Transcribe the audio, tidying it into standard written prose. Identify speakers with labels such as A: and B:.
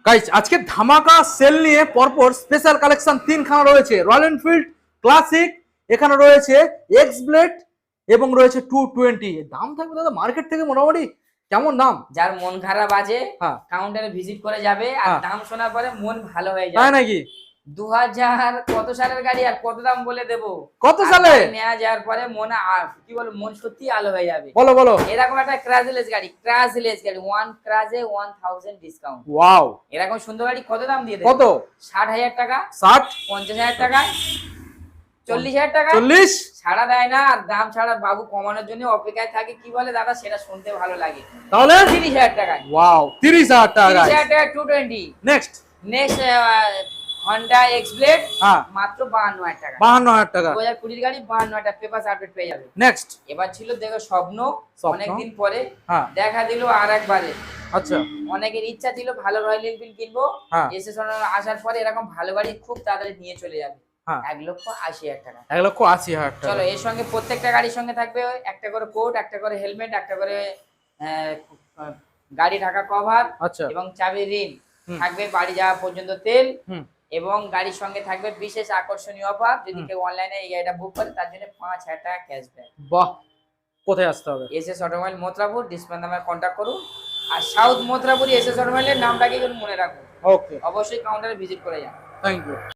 A: Guys আজকে ধামাকা sell নিয়ে পরপর স্পেশাল কালেকশন তিনখানা রয়েছে। রয়্যাল এনফিল্ড ক্লাসিক, এখানে রয়েছে এক্স ব্লেড এবং রয়েছে 220। দাম থাকবে দাদা মার্কেট থেকে মোটামুটি কেমন দাম?
B: যার মন খারাপ আছে
A: হ্যাঁ
B: কাউন্টারে ভিজিট করে যাবে আর
A: হ্যাঁ।
B: দাম শোনার পরে মন ভালো হয়ে
A: তাই
B: যাবে।
A: নাকি?
B: 2000 কত সালের গাড়ি আর কত দাম বলে দেবো।
A: কত
B: আর
A: সালে?
B: গাড়ি নেওয়া যাওয়ার পরে মন কি বল মন সত্যি আলো হয়ে যাবে।
A: বলো বলো।
B: এরকম একটা ক্রাশলেস গাড়ি, ওয়ান ক্রাশে 1000 ডিসকাউন্ট।
A: ওয়াও,
B: এরকম সুন্দর গাড়ি কত দাম দিয়ে দেবে?
A: কত?
B: 60,000 টাকা,
A: 60,
B: 50,000 টাকা, 40,000 টাকা
A: 40।
B: ছাড়া দেয় না। আর দাম ছাড়া বাবু কমানোর জন্য অপেক্ষায় থাকে। কি বলে দাদা সেটা শুনতে ভালো লাগে।
A: তাহলে
B: 30,000 টাকায়,
A: ওয়াও 30,000 টাকা।
B: 30,000 টাকা 220।
A: Next
B: next Honda x blade,
A: হ্যাঁ
B: মাত্র 52,000 টাকা।
A: 52,000 টাকা।
B: 2020 গাড়ি, 52,000 টাকা পেপারস আপডেট পেয়ে যাবে।
A: নেক্সট
B: এবার ছিল দেখো স্বপ্ন,
A: স্বপ্ন।
B: অনেকদিন পরে
A: হ্যাঁ
B: দেখা দিল আর একবারে।
A: আচ্ছা
B: অনেকের ইচ্ছা ছিল ভালো রয়্যাল এনফিল্ড কিনবো,
A: হ্যাঁ
B: এসে আসার পরে এরকম ভালো গাড়ি খুব তাড়াতাড়ি নিয়ে চলে যাবে।
A: হ্যাঁ
B: 1,80,000 টাকা।
A: 1,80,000 টাকা।
B: চলো এর সঙ্গে প্রত্যেকটা গাড়ির সঙ্গে থাকবে একটা করে কোট, একটা করে হেলমেট, একটা করে আহ, গাড়ি ঢাকা কভার
A: আচ্ছা
B: এবং চাবি রিং
A: হুম।
B: থাকবে, বাড়ি যাওয়া পর্যন্ত তেল।
A: হুম।
B: এবং গাড়ির সঙ্গে থাকবে বিশেষ আকর্ষণীয় অফার, যদি
A: হুম।
B: কেউ অনলাইনে এই গাড়িটা বুক করে তার জন্য 5,000 টাকা ক্যাশব্যাক।
A: বাহ, কোথায় আসতে হবে?
B: SS automobile Mathurapur, display number contact করুন। আর সাউথ মথুরাপুর এসএস অটোমোবাইলের নামটাকে কিন্তু মনে রাখুন,
A: ওকে,
B: অবশ্যই কাউন্টারে ভিজিট করে যান।
A: Thank you.